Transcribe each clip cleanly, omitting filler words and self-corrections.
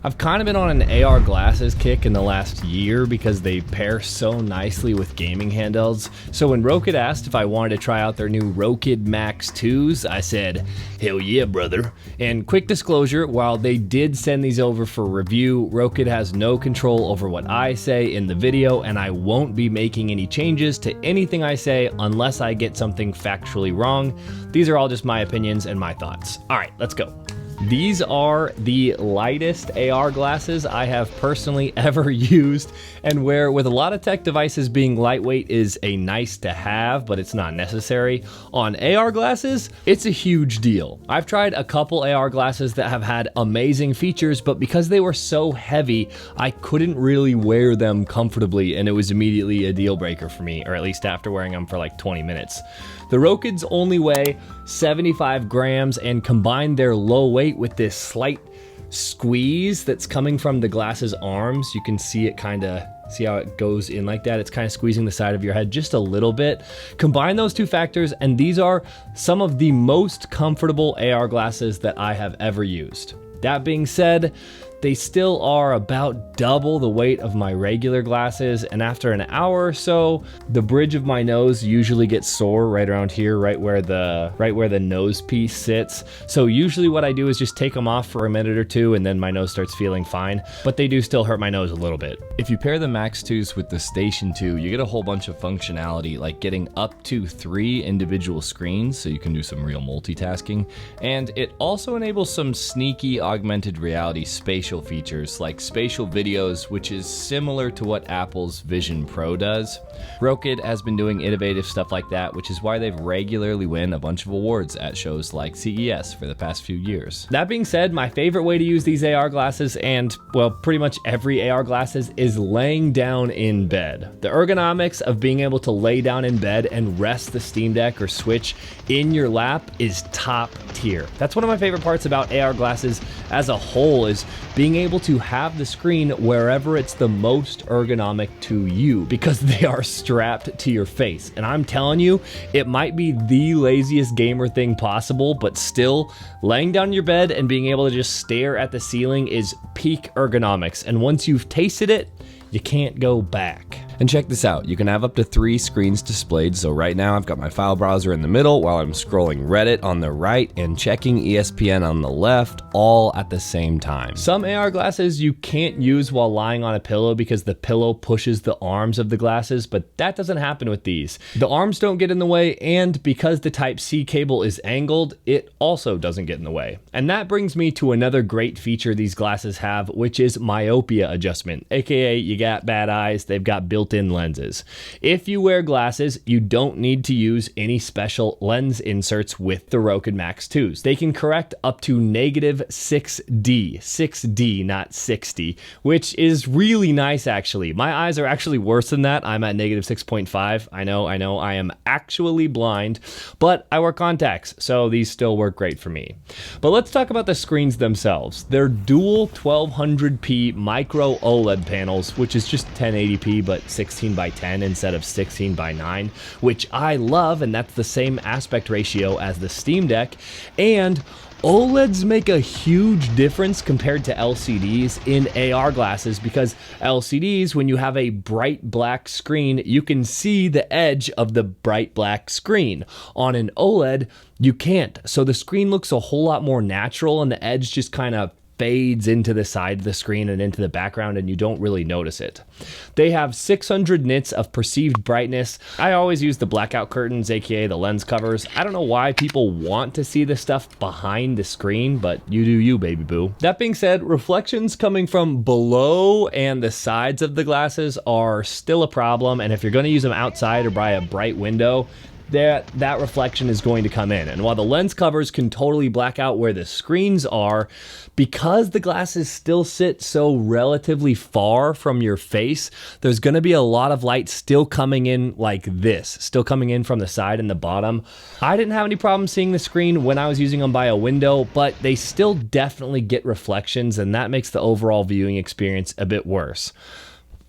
I've kind of been on an AR glasses kick in the last year because they pair so nicely with gaming handhelds. So when Rokid asked if I wanted to try out their new Rokid Max 2s, I said, hell yeah, brother. And quick disclosure, while they did send these over for review, Rokid has no control over what I say in the video, and I won't be making any changes to anything I say unless I get something factually wrong. These are all just my opinions and my thoughts. All right, let's go. These are the lightest AR glasses I have personally ever used, and where with a lot of tech devices being lightweight is a nice to have, but it's not necessary, on AR glasses, it's a huge deal. I've tried a couple AR glasses that have had amazing features, but because they were so heavy, I couldn't really wear them comfortably, and it was immediately a deal breaker for me, or at least after wearing them for like 20 minutes. The Rokids only weigh 75 grams and combine their low weight with this slight squeeze that's coming from the glasses arms. You can see it see how it goes in like that? It's kind of squeezing the side of your head just a little bit. Combine those two factors and these are some of the most comfortable AR glasses that I have ever used. That being said, they still are about double the weight of my regular glasses, and after an hour or so, the bridge of my nose usually gets sore right around here, right where the nose piece sits. So usually what I do is just take them off for a minute or two and then my nose starts feeling fine, but they do still hurt my nose a little bit. If you pair the Max 2s with the Station 2, you get a whole bunch of functionality, like getting up to 3 individual screens, so you can do some real multitasking, and it also enables some sneaky augmented reality spatial features like spatial videos, which is similar to what Apple's Vision Pro does. Rokid has been doing innovative stuff like that, which is why they've regularly won a bunch of awards at shows like CES for the past few years. That being said, my favorite way to use these AR glasses, and well, pretty much every AR glasses, is laying down in bed. The ergonomics of being able to lay down in bed and rest the Steam Deck or Switch in your lap is top tier. That's one of my favorite parts about AR glasses as a whole, is being able to have the screen wherever it's the most ergonomic to you, because they are strapped to your face. And I'm telling you, it might be the laziest gamer thing possible, but still, laying down in your bed and being able to just stare at the ceiling is peak ergonomics. And once you've tasted it, you can't go back. And check this out, you can have up to 3 screens displayed, so right now I've got my file browser in the middle while I'm scrolling Reddit on the right and checking ESPN on the left, all at the same time. Some AR glasses you can't use while lying on a pillow because the pillow pushes the arms of the glasses, but that doesn't happen with these. The arms don't get in the way, and because the Type-C cable is angled, it also doesn't get in the way. And that brings me to another great feature these glasses have, which is myopia adjustment, aka you got bad eyes, they've got built-in lenses. If you wear glasses, you don't need to use any special lens inserts with the Rokid Max 2s. They can correct up to -6D, not 60, which is really nice actually. My eyes are actually worse than that. I'm at -6.5. I know, I am actually blind, but I wear contacts, so these still work great for me. But let's talk about the screens themselves. They're dual 1200p micro OLED panels, which is just 1080p, but 16 by 10 instead of 16 by 9, which I love, and that's the same aspect ratio as the Steam Deck. And OLEDs make a huge difference compared to LCDs in AR glasses, because LCDs, when you have a bright black screen, you can see the edge of the bright black screen. On an OLED, you can't. So the screen looks a whole lot more natural, and the edge just kind of fades into the side of the screen and into the background, and you don't really notice it. They have 600 nits of perceived brightness. I always use the blackout curtains, aka the lens covers. I don't know why people want to see the stuff behind the screen, but you do you, baby boo. That being said, reflections coming from below and the sides of the glasses are still a problem, and if you're going to use them outside or by a bright window, that reflection is going to come in. And while the lens covers can totally black out where the screens are, because the glasses still sit so relatively far from your face, there's going to be a lot of light still coming in like this, still coming in from the side and the bottom. I didn't have any problem seeing the screen when I was using them by a window, but they still definitely get reflections, and that makes the overall viewing experience a bit worse.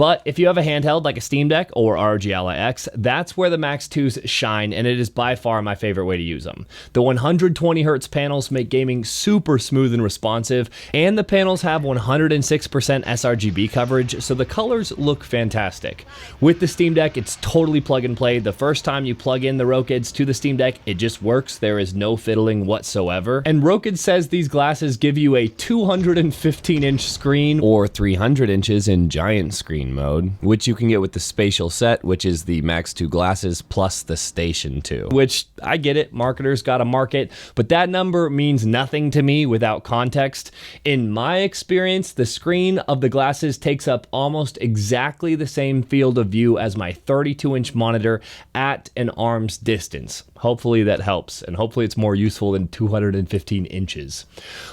But if you have a handheld like a Steam Deck or ROG Ally X, that's where the Max 2s shine, and it is by far my favorite way to use them. The 120Hz panels make gaming super smooth and responsive, and the panels have 106% sRGB coverage, so the colors look fantastic. With the Steam Deck, it's totally plug and play. The first time you plug in the Rokids to the Steam Deck, it just works. There is no fiddling whatsoever. And Rokid says these glasses give you a 215-inch screen, or 300 inches in giant screen mode, which you can get with the Spatial set, which is the Max 2 glasses plus the Station 2. Which, I get it, marketers gotta market, but that number means nothing to me without context. In my experience, the screen of the glasses takes up almost exactly the same field of view as my 32-inch monitor at an arm's distance. Hopefully that helps, and hopefully it's more useful than 215 inches.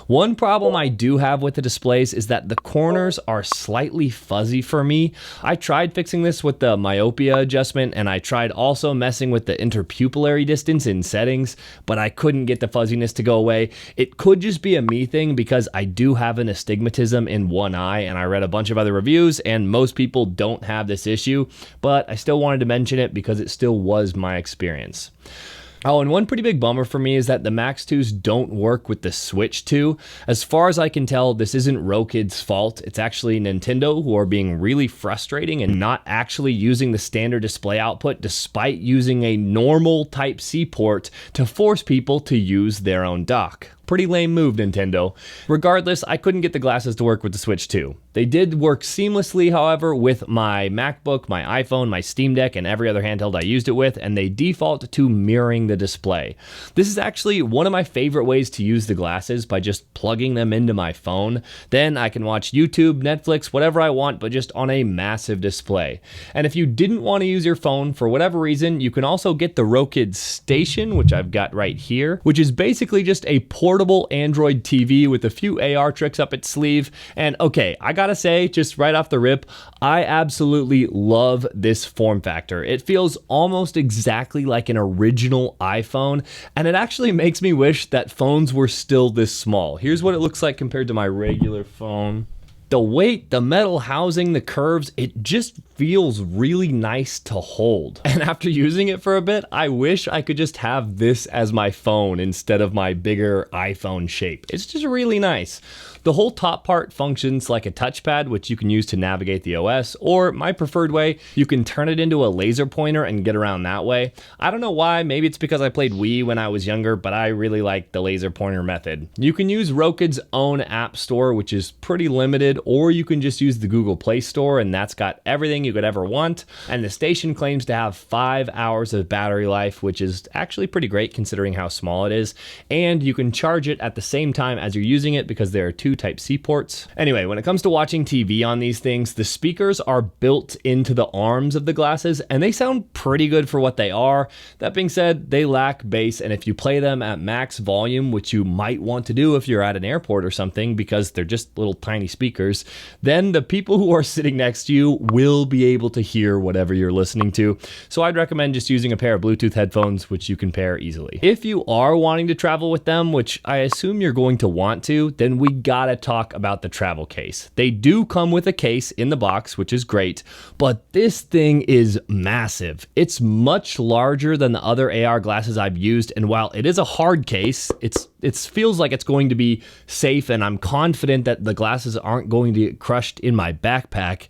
One problem I do have with the displays is that the corners are slightly fuzzy for me. I tried fixing this with the myopia adjustment, and I tried also messing with the interpupillary distance in settings, but I couldn't get the fuzziness to go away. It could just be a me thing because I do have an astigmatism in one eye, and I read a bunch of other reviews, and most people don't have this issue, but I still wanted to mention it because it still was my experience. Oh, and one pretty big bummer for me is that the Max 2s don't work with the Switch 2. As far as I can tell, this isn't Rokid's fault. It's actually Nintendo who are being really frustrating and not actually using the standard display output despite using a normal Type-C port to force people to use their own dock. Pretty lame move, Nintendo. Regardless, I couldn't get the glasses to work with the Switch 2. They did work seamlessly, however, with my MacBook, my iPhone, my Steam Deck, and every other handheld I used it with, and they default to mirroring the display. This is actually one of my favorite ways to use the glasses, by just plugging them into my phone. Then I can watch YouTube, Netflix, whatever I want, but just on a massive display. And if you didn't want to use your phone for whatever reason, you can also get the Rokid Station, which I've got right here, which is basically just a portable Android TV with a few AR tricks up its sleeve. And okay, I gotta say, just right off the rip, I absolutely love this form factor. It feels almost exactly like an original iPhone, and it actually makes me wish that phones were still this small. Here's what it looks like compared to my regular phone. The weight, the metal housing, the curves, it just feels really nice to hold. And after using it for a bit, I wish I could just have this as my phone instead of my bigger iPhone shape. It's just really nice. The whole top part functions like a touchpad, which you can use to navigate the OS, or my preferred way, you can turn it into a laser pointer and get around that way. I don't know why, maybe it's because I played Wii when I was younger, but I really like the laser pointer method. You can use Rokid's own app store, which is pretty limited, or you can just use the Google Play Store, and that's got everything you could ever want. And the Station claims to have 5 hours of battery life, which is actually pretty great considering how small it is. And you can charge it at the same time as you're using it because there are 2 Type-C ports. Anyway, when it comes to watching TV on these things, the speakers are built into the arms of the glasses, and they sound pretty good for what they are. That being said, they lack bass, and if you play them at max volume, which you might want to do if you're at an airport or something because they're just little tiny speakers, then the people who are sitting next to you will be able to hear whatever you're listening to. So I'd recommend just using a pair of Bluetooth headphones, which you can pair easily. If you are wanting to travel with them, which I assume you're going to want to, then we gotta talk about the travel case. They do come with a case in the box, which is great, but this thing is massive. It's much larger than the other AR glasses I've used, and while it is a hard case, it feels like it's going to be safe, and I'm confident that the glasses aren't going to get crushed in my backpack.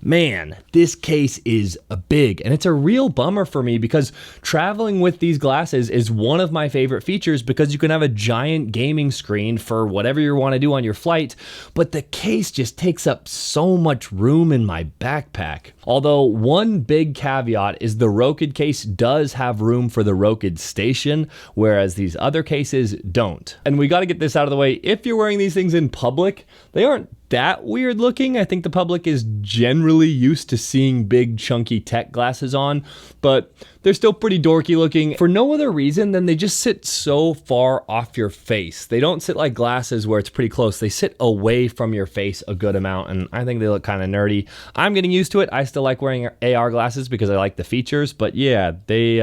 Man, this case is big, and it's a real bummer for me because traveling with these glasses is one of my favorite features because you can have a giant gaming screen for whatever you want to do on your flight, but the case just takes up so much room in my backpack. Although one big caveat is the Rokid case does have room for the Rokid Station, whereas these other cases don't. And we got to get this out of the way. If you're wearing these things in public, they aren't that weird looking. I think the public is generally used to seeing big chunky tech glasses on, but they're still pretty dorky looking for no other reason than they just sit so far off your face. They don't sit like glasses where it's pretty close. They sit away from your face a good amount, and I think they look kind of nerdy. I'm getting used to it. I still like wearing AR glasses because I like the features, but yeah, they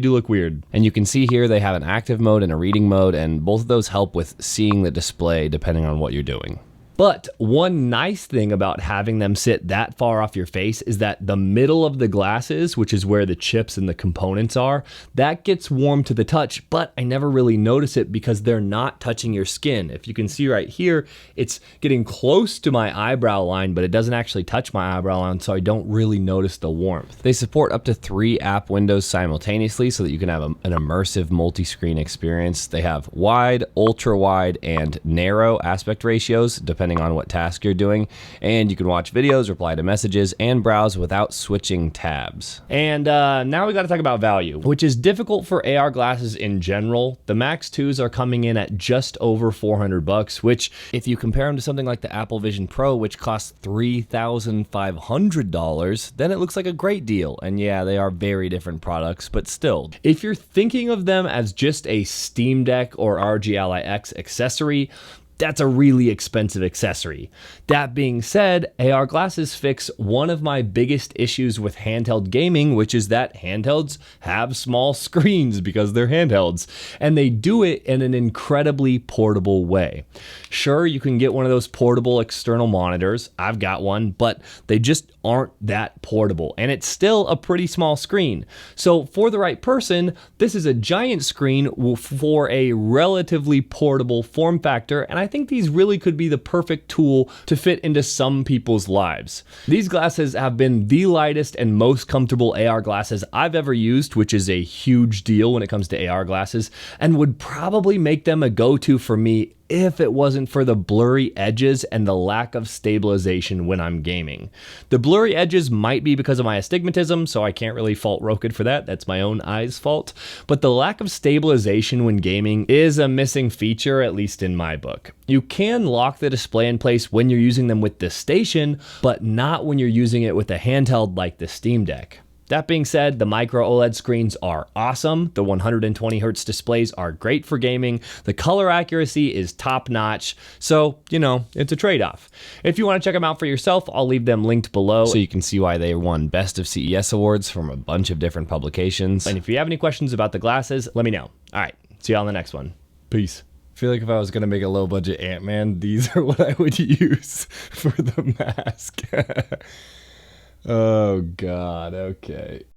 do look weird. And you can see here they have an active mode and a reading mode, and both of those help with seeing the display depending on what you're doing. But one nice thing about having them sit that far off your face is that the middle of the glasses, which is where the chips and the components are, that gets warm to the touch, but I never really notice it because they're not touching your skin. If you can see right here, it's getting close to my eyebrow line, but it doesn't actually touch my eyebrow line, so I don't really notice the warmth. They support up to 3 app windows simultaneously so that you can have an immersive multi-screen experience. They have wide, ultra wide, and narrow aspect ratios, depending on what task you're doing. And you can watch videos, reply to messages, and browse without switching tabs. And now we got to talk about value, which is difficult for AR glasses in general. The Max 2s are coming in at just over $400, which if you compare them to something like the Apple Vision Pro, which costs $3,500, then it looks like a great deal. And yeah, they are very different products, but still. If you're thinking of them as just a Steam Deck or ROG Ally X accessory, that's a really expensive accessory. That being said, AR glasses fix one of my biggest issues with handheld gaming, which is that handhelds have small screens because they're handhelds, and they do it in an incredibly portable way. Sure, you can get one of those portable external monitors. I've got one, but they just aren't that portable, and it's still a pretty small screen. So for the right person, this is a giant screen for a relatively portable form factor, and I think these really could be the perfect tool to fit into some people's lives. These glasses have been the lightest and most comfortable AR glasses I've ever used, which is a huge deal when it comes to AR glasses, and would probably make them a go-to for me if it wasn't for the blurry edges and the lack of stabilization when I'm gaming. The blurry edges might be because of my astigmatism, so I can't really fault Rokid for that. That's my own eye's fault. But the lack of stabilization when gaming is a missing feature, at least in my book. You can lock the display in place when you're using them with the station, but not when you're using it with a handheld like the Steam Deck. That being said, the micro OLED screens are awesome. The 120 Hz displays are great for gaming. The color accuracy is top notch. So, you know, it's a trade-off. If you want to check them out for yourself, I'll leave them linked below so you can see why they won Best of CES awards from a bunch of different publications. And if you have any questions about the glasses, let me know. All right, see you on the next one. Peace. I feel like if I was going to make a low-budget Ant-Man, these are what I would use for the mask. Oh, God, okay.